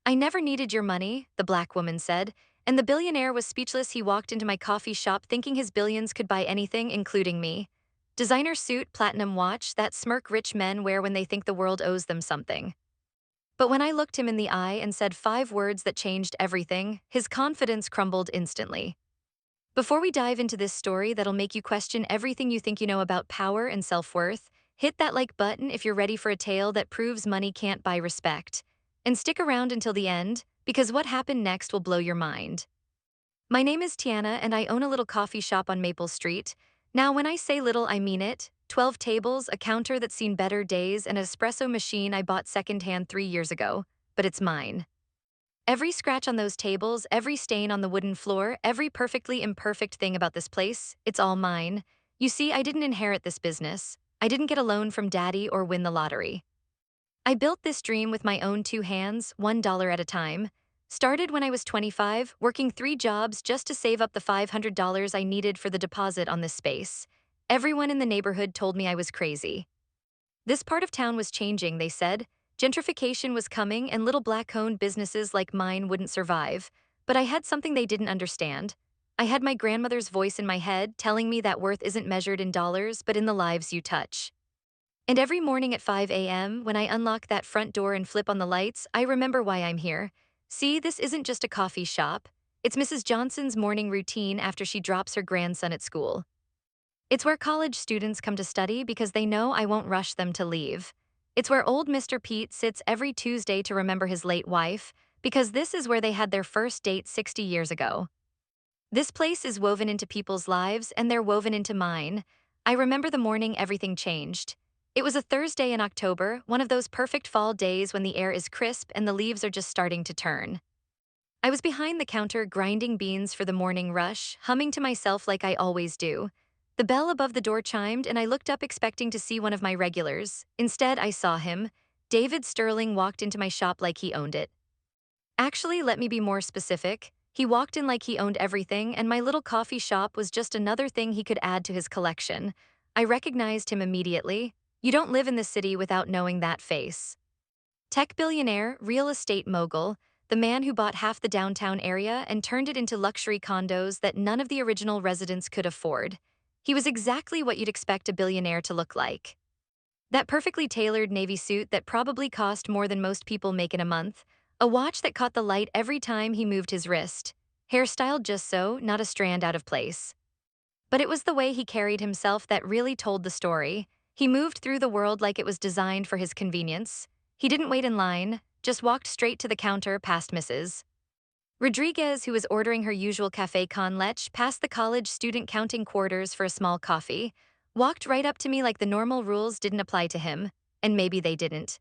I never needed your money, the black woman said, and the billionaire was speechless. He walked into my coffee shop thinking his billions could buy anything, including me. Designer suit, platinum watch, that smirk rich men wear when they think the world owes them something. But when I looked him in the eye and said 5 words that changed everything, his confidence crumbled instantly. Before we dive into this story that'll make you question everything you think you know about power and self-worth, hit that like button if you're ready for a tale that proves money can't buy respect. And stick around until the end, because what happened next will blow your mind. My name is Tiana, and I own a little coffee shop on Maple Street. Now, when I say little, I mean it. 12 tables, a counter that's seen better days, and an espresso machine I bought secondhand 3 years ago. But it's mine. Every scratch on those tables, every stain on the wooden floor, every perfectly imperfect thing about this place, it's all mine. You see, I didn't inherit this business. I didn't get a loan from daddy or win the lottery. I built this dream with my own 2 hands, $1 at a time. Started when I was 25, working 3 jobs just to save up the $500 I needed for the deposit on this space. Everyone in the neighborhood told me I was crazy. This part of town was changing, they said. Gentrification was coming and little black-owned businesses like mine wouldn't survive. But I had something they didn't understand. I had my grandmother's voice in my head telling me that worth isn't measured in dollars but in the lives you touch. And every morning at 5 a.m., when I unlock that front door and flip on the lights, I remember why I'm here. See, this isn't just a coffee shop. It's Mrs. Johnson's morning routine after she drops her grandson at school. It's where college students come to study because they know I won't rush them to leave. It's where old Mr. Pete sits every Tuesday to remember his late wife, because this is where they had their first date 60 years ago. This place is woven into people's lives, and they're woven into mine. I remember the morning everything changed. It was a Thursday in October, one of those perfect fall days when the air is crisp and the leaves are just starting to turn. I was behind the counter grinding beans for the morning rush, humming to myself like I always do. The bell above the door chimed, and I looked up expecting to see one of my regulars. Instead, I saw him. David Sterling walked into my shop like he owned it. Actually, let me be more specific. He walked in like he owned everything, and my little coffee shop was just another thing he could add to his collection. I recognized him immediately. You don't live in the city without knowing that face. Tech billionaire, real estate mogul, the man who bought half the downtown area and turned it into luxury condos that none of the original residents could afford. He was exactly what you'd expect a billionaire to look like. That perfectly tailored navy suit that probably cost more than most people make in a month, a watch that caught the light every time he moved his wrist, hairstyled just so, not a strand out of place. But it was the way he carried himself that really told the story. He moved through the world like it was designed for his convenience. He didn't wait in line, just walked straight to the counter past Mrs. Rodriguez, who was ordering her usual café con leche, past the college student counting quarters for a small coffee, walked right up to me like the normal rules didn't apply to him, and maybe they didn't.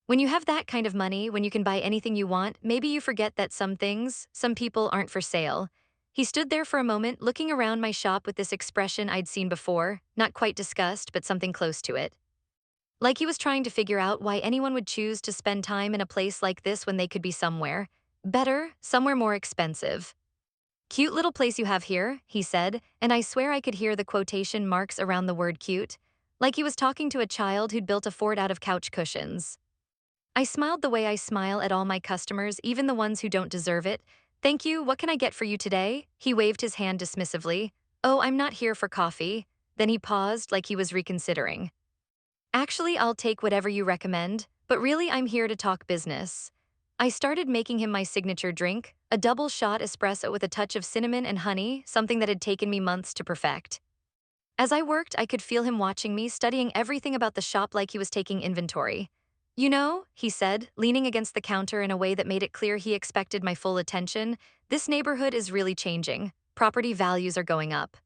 When you have that kind of money, when you can buy anything you want, maybe you forget that some things, some people aren't for sale. He stood there for a moment, looking around my shop with this expression I'd seen before, not quite disgust, but something close to it. Like he was trying to figure out why anyone would choose to spend time in a place like this when they could be somewhere better, somewhere more expensive. Cute little place you have here, he said, and I swear I could hear the quotation marks around the word cute, like he was talking to a child who'd built a fort out of couch cushions. I smiled the way I smile at all my customers, even the ones who don't deserve it. Thank you, what can I get for you today? He waved his hand dismissively. Oh, I'm not here for coffee. Then he paused like he was reconsidering. Actually, I'll take whatever you recommend, but really I'm here to talk business. I started making him my signature drink, a double shot espresso with a touch of cinnamon and honey, something that had taken me months to perfect. As I worked, I could feel him watching me, studying everything about the shop like he was taking inventory. You know, he said, leaning against the counter in a way that made it clear he expected my full attention, this neighborhood is really changing. Property values are going up.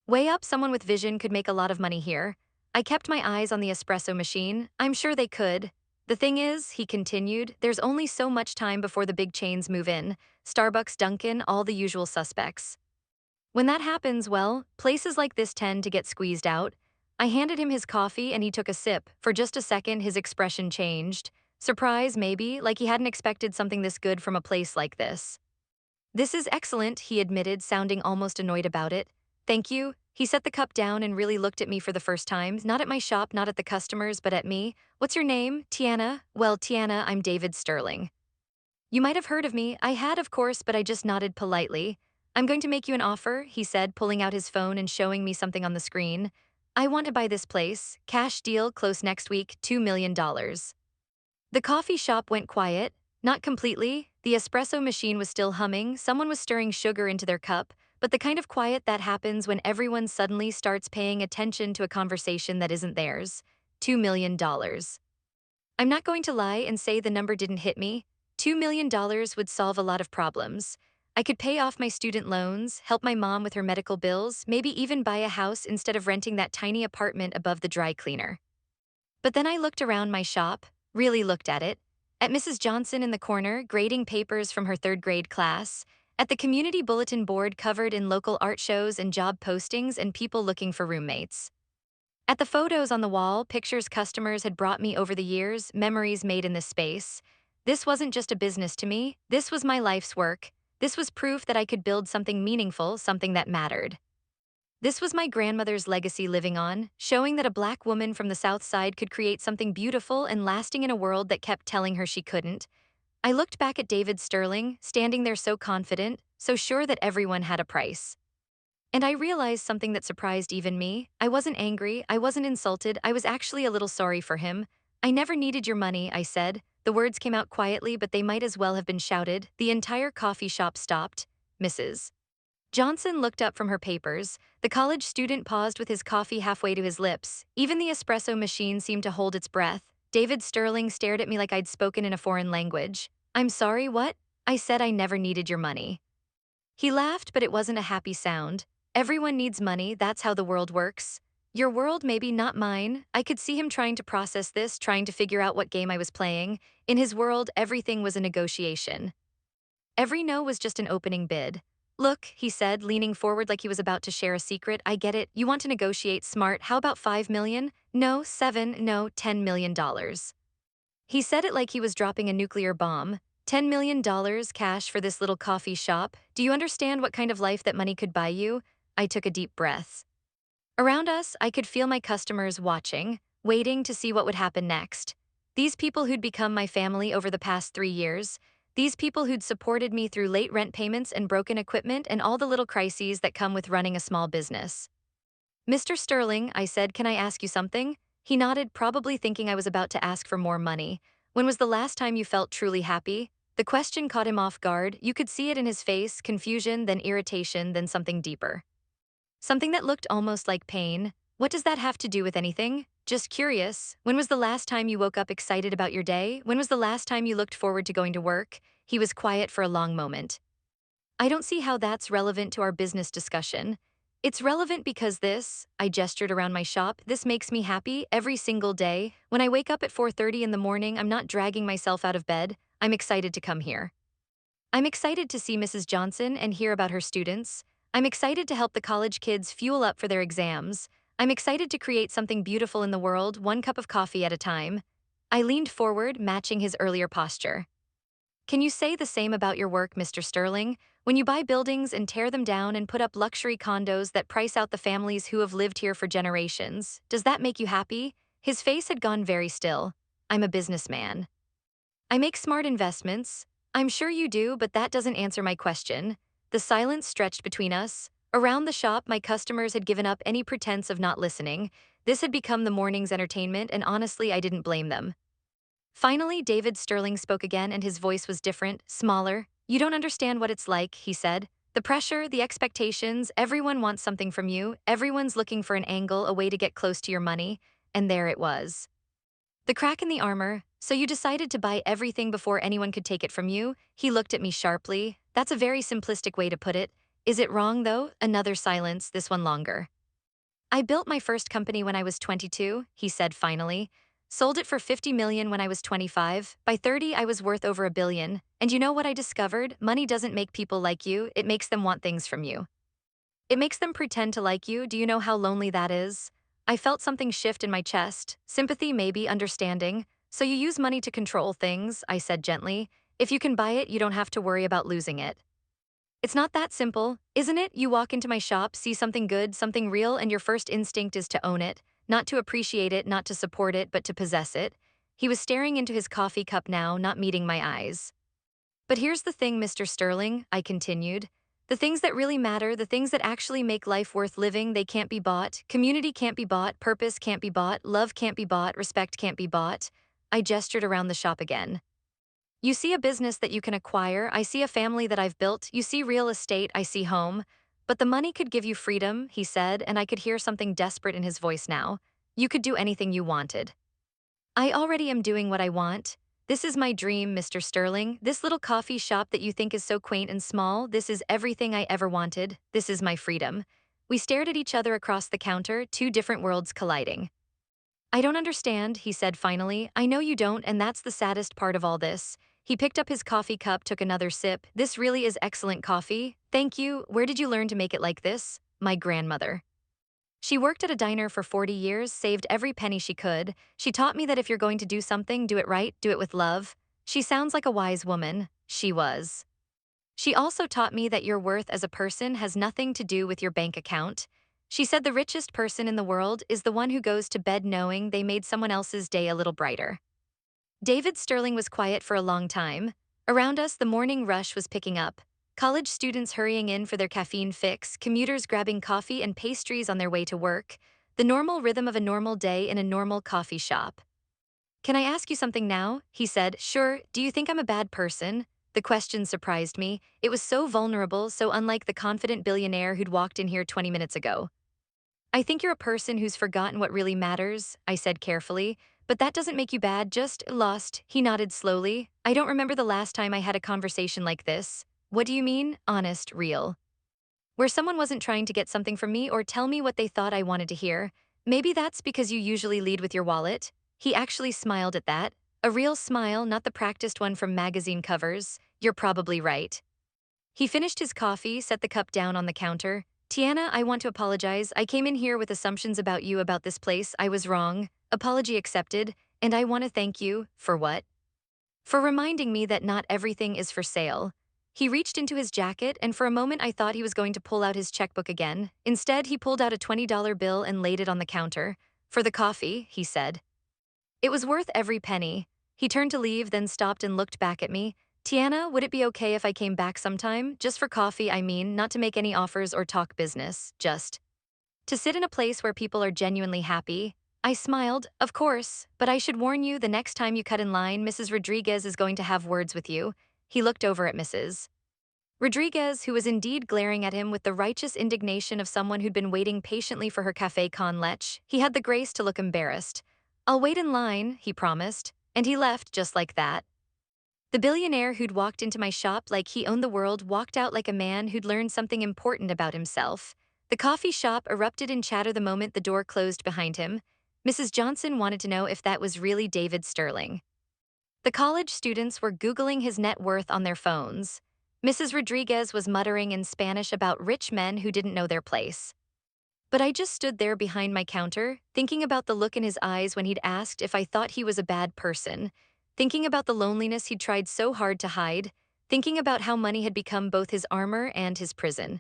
Way up, someone with vision could make a lot of money here. I kept my eyes on the espresso machine. I'm sure they could. The thing is, he continued, there's only so much time before the big chains move in. Starbucks, Dunkin', all the usual suspects. When that happens, well, places like this tend to get squeezed out. I handed him his coffee and he took a sip. For just a second, his expression changed. Surprise, maybe, like he hadn't expected something this good from a place like this. This is excellent, he admitted, sounding almost annoyed about it. Thank you. He set the cup down and really looked at me for the first time, not at my shop, not at the customers, but at me. What's your name? Tiana? Well, Tiana, I'm David Sterling. You might have heard of me. I had, of course, but I just nodded politely. I'm going to make you an offer, he said, pulling out his phone and showing me something on the screen. I want to buy this place. Cash deal, close next week, $2 million. The coffee shop went quiet. Not completely. The espresso machine was still humming, someone was stirring sugar into their cup, but the kind of quiet that happens when everyone suddenly starts paying attention to a conversation that isn't theirs. $2 million. I'm not going to lie and say the number didn't hit me. $2 million would solve a lot of problems. I could pay off my student loans, help my mom with her medical bills, maybe even buy a house instead of renting that tiny apartment above the dry cleaner. But then I looked around my shop, really looked at it, at Mrs. Johnson in the corner grading papers from her third grade class, at the community bulletin board covered in local art shows and job postings and people looking for roommates. At the photos on the wall, pictures customers had brought me over the years, memories made in this space. This wasn't just a business to me, this was my life's work. This was proof that I could build something meaningful, something that mattered. This was my grandmother's legacy living on, showing that a black woman from the South Side could create something beautiful and lasting in a world that kept telling her she couldn't. I looked back at David Sterling, standing there so confident, so sure that everyone had a price. And I realized something that surprised even me. I wasn't angry, I wasn't insulted, I was actually a little sorry for him. I never needed your money, I said. The words came out quietly, but they might as well have been shouted. The entire coffee shop stopped. Mrs. Johnson looked up from her papers. The college student paused with his coffee halfway to his lips. Even the espresso machine seemed to hold its breath. David Sterling stared at me like I'd spoken in a foreign language. I'm sorry, what? I said I never needed your money. He laughed, but it wasn't a happy sound. Everyone needs money, that's how the world works. Your world, maybe not mine. I could see him trying to process this, trying to figure out what game I was playing. In his world, everything was a negotiation. Every no was just an opening bid. Look, he said, leaning forward like he was about to share a secret. I get it. You want to negotiate smart. How about 5 million? No, 7, no, $10 million. He said it like he was dropping a nuclear bomb. $10 million cash for this little coffee shop. Do you understand what kind of life that money could buy you? I took a deep breath. Around us, I could feel my customers watching, waiting to see what would happen next. These people who'd become my family over the past 3 years, these people who'd supported me through late rent payments and broken equipment and all the little crises that come with running a small business. Mr. Sterling, I said, can I ask you something? He nodded, probably thinking I was about to ask for more money. When was the last time you felt truly happy? The question caught him off guard. You could see it in his face, confusion, then irritation, then something deeper. Something that looked almost like pain. What does that have to do with anything? Just curious. When was the last time you woke up excited about your day? When was the last time you looked forward to going to work? He was quiet for a long moment. I don't see how that's relevant to our business discussion. It's relevant because this, I gestured around my shop, this makes me happy every single day. When I wake up at 4:30 in the morning, I'm not dragging myself out of bed. I'm excited to come here. I'm excited to see Mrs. Johnson and hear about her students. I'm excited to help the college kids fuel up for their exams. I'm excited to create something beautiful in the world, one cup of coffee at a time. I leaned forward, matching his earlier posture. Can you say the same about your work, Mr. Sterling? When you buy buildings and tear them down and put up luxury condos that price out the families who have lived here for generations, does that make you happy? His face had gone very still. I'm a businessman. I make smart investments. I'm sure you do, but that doesn't answer my question. The silence stretched between us. Around the shop, my customers had given up any pretense of not listening. This had become the morning's entertainment, and honestly, I didn't blame them. Finally, David Sterling spoke again, and his voice was different, smaller. You don't understand what it's like, he said. The pressure, the expectations, everyone wants something from you. Everyone's looking for an angle, a way to get close to your money. And there it was. The crack in the armor. So you decided to buy everything before anyone could take it from you? He looked at me sharply. That's a very simplistic way to put it. Is it wrong, though? Another silence, this one longer. I built my first company when I was 22, he said finally. Sold it for 50 million when I was 25. By 30, I was worth over $1 billion. And you know what I discovered? Money doesn't make people like you, it makes them want things from you. It makes them pretend to like you. Do you know how lonely that is? I felt something shift in my chest. Sympathy, maybe, understanding. So you use money to control things, I said gently. If you can buy it, you don't have to worry about losing it. It's not that simple, isn't it? You walk into my shop, see something good, something real, and your first instinct is to own it, not to appreciate it, not to support it, but to possess it. He was staring into his coffee cup now, not meeting my eyes. But here's the thing, Mr. Sterling, I continued. The things that really matter, the things that actually make life worth living, they can't be bought. Community can't be bought, purpose can't be bought, love can't be bought, respect can't be bought. I gestured around the shop again. You see a business that you can acquire, I see a family that I've built, you see real estate, I see home. But the money could give you freedom, he said, and I could hear something desperate in his voice now. You could do anything you wanted. I already am doing what I want. This is my dream, Mr. Sterling. This little coffee shop that you think is so quaint and small, this is everything I ever wanted. This is my freedom. We stared at each other across the counter, two different worlds colliding. I don't understand, he said finally. I know you don't, and that's the saddest part of all this. He picked up his coffee cup, took another sip. This really is excellent coffee. Thank you. Where did you learn to make it like this? My grandmother. She worked at a diner for 40 years, saved every penny she could. She taught me that if you're going to do something, do it right, do it with love. She sounds like a wise woman. She was. She also taught me that your worth as a person has nothing to do with your bank account. She said the richest person in the world is the one who goes to bed knowing they made someone else's day a little brighter. David Sterling was quiet for a long time. Around us, the morning rush was picking up. College students hurrying in for their caffeine fix, commuters grabbing coffee and pastries on their way to work. The normal rhythm of a normal day in a normal coffee shop. Can I ask you something now? He said. Sure. Do you think I'm a bad person? The question surprised me. It was so vulnerable, so unlike the confident billionaire who'd walked in here 20 minutes ago. I think you're a person who's forgotten what really matters, I said carefully. But that doesn't make you bad, just lost. He nodded slowly. I don't remember the last time I had a conversation like this. What do you mean? Honest, real. Where someone wasn't trying to get something from me or tell me what they thought I wanted to hear. Maybe that's because you usually lead with your wallet. He actually smiled at that. A real smile, not the practiced one from magazine covers. You're probably right. He finished his coffee, set the cup down on the counter. Tiana, I want to apologize. I came in here with assumptions about you about this place. I was wrong. Apology accepted. And I want to thank you, for what? For reminding me that not everything is for sale. He reached into his jacket, and for a moment I thought he was going to pull out his checkbook again. Instead, he pulled out a $20 bill and laid it on the counter. For the coffee, he said. It was worth every penny. He turned to leave, then stopped and looked back at me. Tiana, would it be okay if I came back sometime? Just for coffee, I mean, not to make any offers or talk business, just to sit in a place where people are genuinely happy. I smiled, of course, but I should warn you the next time you cut in line, Mrs. Rodriguez is going to have words with you. He looked over at Mrs. Rodriguez, who was indeed glaring at him with the righteous indignation of someone who'd been waiting patiently for her café con leche. He had the grace to look embarrassed. I'll wait in line, he promised, and he left just like that. The billionaire who'd walked into my shop like he owned the world walked out like a man who'd learned something important about himself. The coffee shop erupted in chatter the moment the door closed behind him. Mrs. Johnson wanted to know if that was really David Sterling. The college students were Googling his net worth on their phones. Mrs. Rodriguez was muttering in Spanish about rich men who didn't know their place. But I just stood there behind my counter, thinking about the look in his eyes when he'd asked if I thought he was a bad person, thinking about the loneliness he'd tried so hard to hide, thinking about how money had become both his armor and his prison.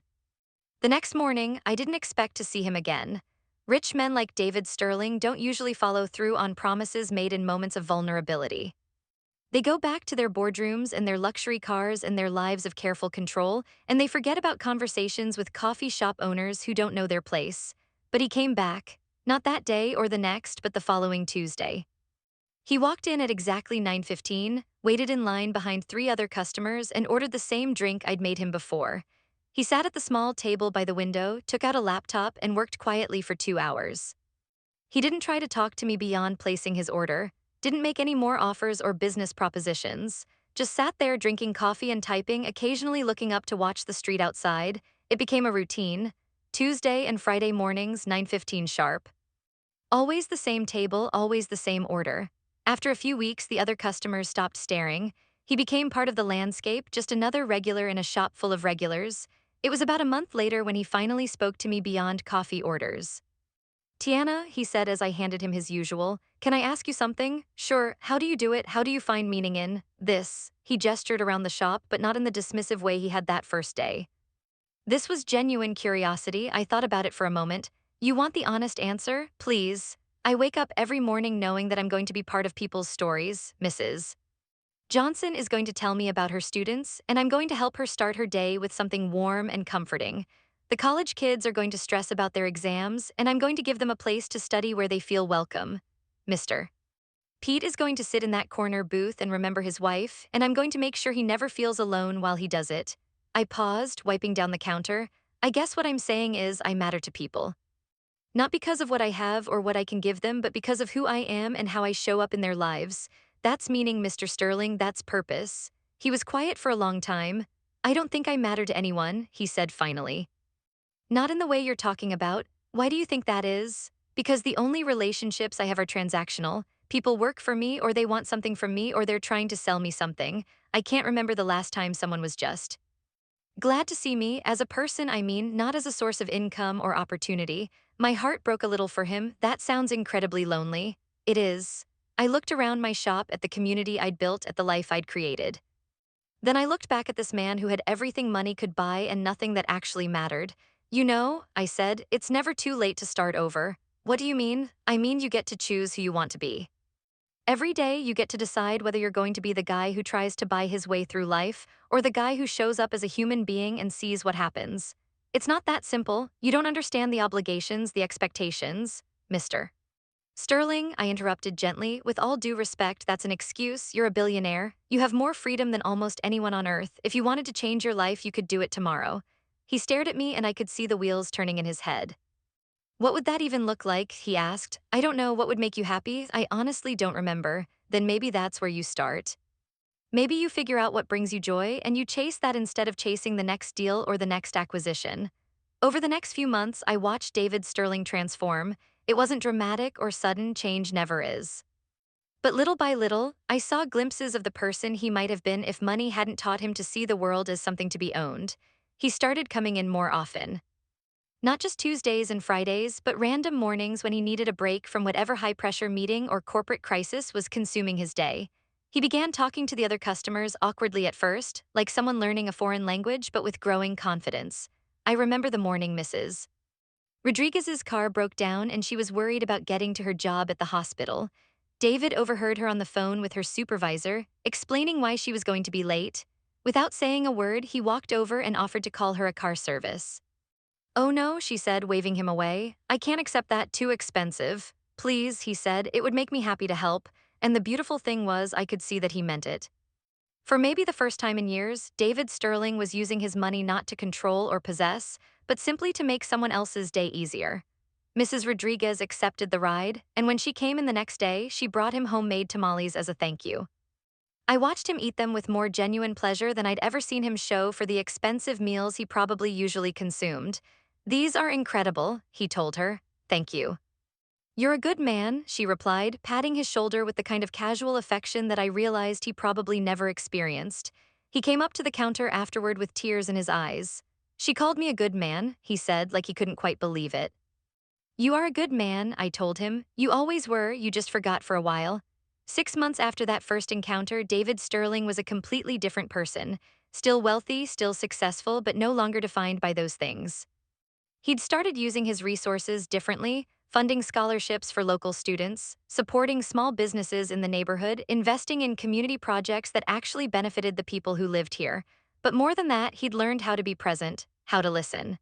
The next morning, I didn't expect to see him again. Rich men like David Sterling don't usually follow through on promises made in moments of vulnerability. They go back to their boardrooms and their luxury cars and their lives of careful control, and they forget about conversations with coffee shop owners who don't know their place. But he came back, not that day or the next, but the following Tuesday. He walked in at exactly 9:15, waited in line behind three other customers, and ordered the same drink I'd made him before. He sat at the small table by the window, took out a laptop, and worked quietly for 2 hours. He didn't try to talk to me beyond placing his order, didn't make any more offers or business propositions, just sat there drinking coffee and typing, occasionally looking up to watch the street outside. It became a routine. Tuesday and Friday mornings, 9:15 sharp. Always the same table, always the same order. After a few weeks, the other customers stopped staring. He became part of the landscape, just another regular in a shop full of regulars. It was about a month later when he finally spoke to me beyond coffee orders. Tiana, he said as I handed him his usual, can I ask you something? Sure, how do you do it? How do you find meaning in this? He gestured around the shop, but not in the dismissive way he had that first day. This was genuine curiosity. I thought about it for a moment. You want the honest answer? Please. I wake up every morning knowing that I'm going to be part of people's stories, Mrs. Johnson is going to tell me about her students, and I'm going to help her start her day with something warm and comforting. The college kids are going to stress about their exams, and I'm going to give them a place to study where they feel welcome. Mr. Pete is going to sit in that corner booth and remember his wife, and I'm going to make sure he never feels alone while he does it. I paused, wiping down the counter. I guess what I'm saying is I matter to people. Not because of what I have or what I can give them, but because of who I am and how I show up in their lives. That's meaning, Mr. Sterling, that's purpose. He was quiet for a long time. I don't think I matter to anyone, he said finally. Not in the way you're talking about. Why do you think that is? Because the only relationships I have are transactional. People work for me, or they want something from me, or they're trying to sell me something. I can't remember the last time someone was just glad to see me, as a person, I mean, not as a source of income or opportunity. My heart broke a little for him. That sounds incredibly lonely. It is. I looked around my shop at the community I'd built, at the life I'd created. Then I looked back at this man who had everything money could buy and nothing that actually mattered. You know, I said, it's never too late to start over. What do you mean? I mean, you get to choose who you want to be. Every day, you get to decide whether you're going to be the guy who tries to buy his way through life, or the guy who shows up as a human being and sees what happens. It's not that simple. You don't understand the obligations, the expectations. Mr. Sterling, I interrupted gently, with all due respect, that's an excuse. You're a billionaire. You have more freedom than almost anyone on earth. If you wanted to change your life, you could do it tomorrow. He stared at me and I could see the wheels turning in his head. What would that even look like? He asked. I don't know. What would make you happy? I honestly don't remember. Then maybe that's where you start. Maybe you figure out what brings you joy and you chase that instead of chasing the next deal or the next acquisition. Over the next few months, I watched David Sterling transform. It wasn't dramatic or sudden, change never is. But little by little, I saw glimpses of the person he might have been if money hadn't taught him to see the world as something to be owned. He started coming in more often. Not just Tuesdays and Fridays, but random mornings when he needed a break from whatever high-pressure meeting or corporate crisis was consuming his day. He began talking to the other customers awkwardly at first, like someone learning a foreign language but with growing confidence. I remember the morning Mrs. Rodriguez's car broke down and she was worried about getting to her job at the hospital. David overheard her on the phone with her supervisor, explaining why she was going to be late. Without saying a word, he walked over and offered to call her a car service. Oh no, she said, waving him away. I can't accept that, too expensive. Please, he said, it would make me happy to help. And the beautiful thing was I could see that he meant it. For maybe the first time in years, David Sterling was using his money not to control or possess, but simply to make someone else's day easier. Mrs. Rodriguez accepted the ride, and when she came in the next day, she brought him homemade tamales as a thank you. I watched him eat them with more genuine pleasure than I'd ever seen him show for the expensive meals he probably usually consumed. These are incredible, he told her. Thank you. You're a good man, she replied, patting his shoulder with the kind of casual affection that I realized he probably never experienced. He came up to the counter afterward with tears in his eyes. She called me a good man, he said, like he couldn't quite believe it. You are a good man, I told him. You always were, you just forgot for a while. 6 months after that first encounter, David Sterling was a completely different person. Still wealthy, still successful, but no longer defined by those things. He'd started using his resources differently, funding scholarships for local students, supporting small businesses in the neighborhood, investing in community projects that actually benefited the people who lived here. But more than that, he'd learned how to be present, how to listen.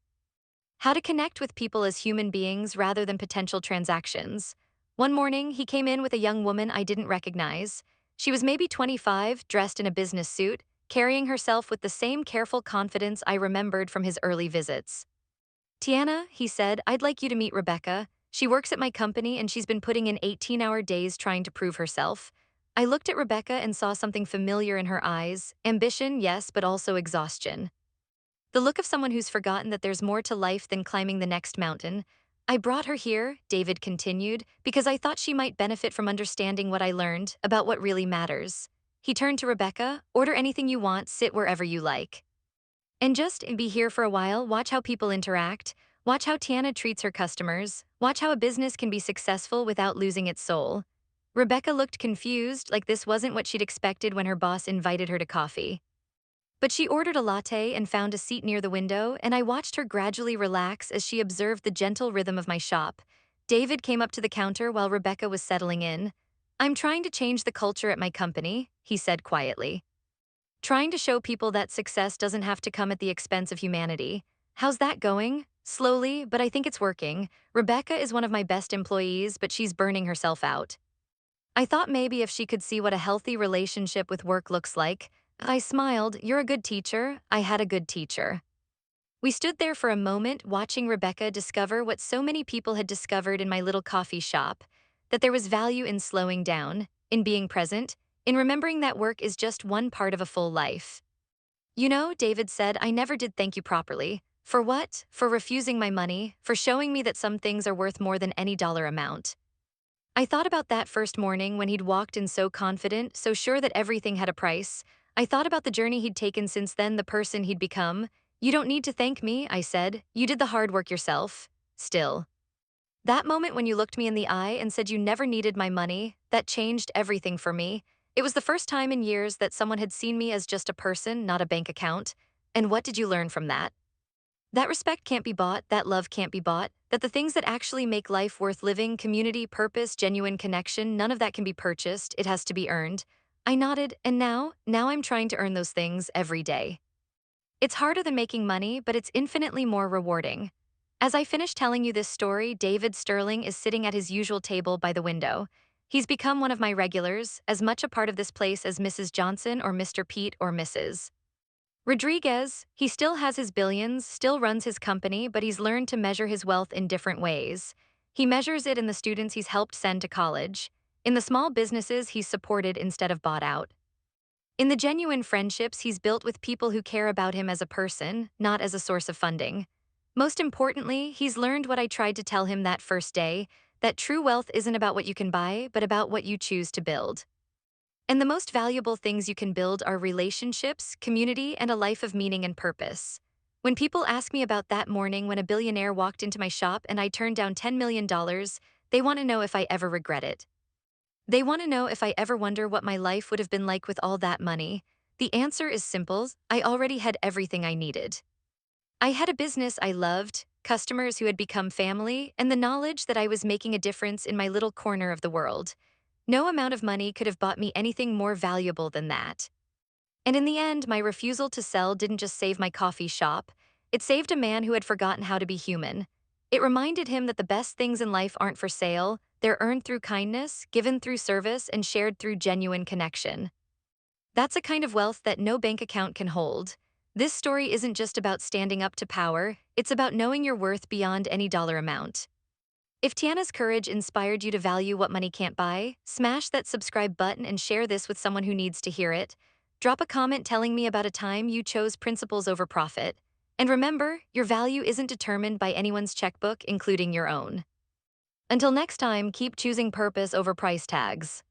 How to connect with people as human beings rather than potential transactions. One morning, he came in with a young woman I didn't recognize. She was maybe 25, dressed in a business suit, carrying herself with the same careful confidence I remembered from his early visits. Tiana, he said, I'd like you to meet Rebecca. She works at my company and she's been putting in 18-hour days trying to prove herself. I looked at Rebecca and saw something familiar in her eyes. Ambition, yes, but also exhaustion. The look of someone who's forgotten that there's more to life than climbing the next mountain. I brought her here, David continued, because I thought she might benefit from understanding what I learned about what really matters. He turned to Rebecca, order anything you want, sit wherever you like. And just be here for a while, watch how people interact, watch how Tiana treats her customers, watch how a business can be successful without losing its soul. Rebecca looked confused, like this wasn't what she'd expected when her boss invited her to coffee. But she ordered a latte and found a seat near the window, and I watched her gradually relax as she observed the gentle rhythm of my shop. David came up to the counter while Rebecca was settling in. I'm trying to change the culture at my company, he said quietly. Trying to show people that success doesn't have to come at the expense of humanity. How's that going? Slowly, but I think it's working. Rebecca is one of my best employees, but she's burning herself out. I thought maybe if she could see what a healthy relationship with work looks like. I smiled. You're a good teacher. I had a good teacher. We stood there for a moment, watching Rebecca discover what so many people had discovered in my little coffee shop, that there was value in slowing down, in being present, in remembering that work is just one part of a full life. You know, David said, I never did thank you properly. For what? For refusing my money, for showing me that some things are worth more than any dollar amount. I thought about that first morning when he'd walked in so confident, so sure that everything had a price. I thought about the journey he'd taken since then, the person he'd become. You don't need to thank me, I said. You did the hard work yourself. Still. That moment when you looked me in the eye and said you never needed my money, that changed everything for me. It was the first time in years that someone had seen me as just a person, not a bank account. And what did you learn from that? That respect can't be bought, that love can't be bought, that the things that actually make life worth living, community, purpose, genuine connection, none of that can be purchased, it has to be earned. I nodded, and now I'm trying to earn those things every day. It's harder than making money, but it's infinitely more rewarding. As I finish telling you this story, David Sterling is sitting at his usual table by the window. He's become one of my regulars, as much a part of this place as Mrs. Johnson or Mr. Pete or Mrs. Rodriguez. He still has his billions, still runs his company, but he's learned to measure his wealth in different ways. He measures it in the students he's helped send to college, in the small businesses he's supported instead of bought out, in the genuine friendships he's built with people who care about him as a person, not as a source of funding. Most importantly, he's learned what I tried to tell him that first day, that true wealth isn't about what you can buy, but about what you choose to build. And the most valuable things you can build are relationships, community, and a life of meaning and purpose. When people ask me about that morning when a billionaire walked into my shop and I turned down $10 million, they want to know if I ever regret it. They want to know if I ever wonder what my life would have been like with all that money. The answer is simple: I already had everything I needed. I had a business I loved, customers who had become family, and the knowledge that I was making a difference in my little corner of the world. No amount of money could have bought me anything more valuable than that. And in the end, my refusal to sell didn't just save my coffee shop, it saved a man who had forgotten how to be human. It reminded him that the best things in life aren't for sale, they're earned through kindness, given through service, and shared through genuine connection. That's a kind of wealth that no bank account can hold. This story isn't just about standing up to power, it's about knowing your worth beyond any dollar amount. If Tiana's courage inspired you to value what money can't buy, smash that subscribe button and share this with someone who needs to hear it. Drop a comment telling me about a time you chose principles over profit. And remember, your value isn't determined by anyone's checkbook, including your own. Until next time, keep choosing purpose over price tags.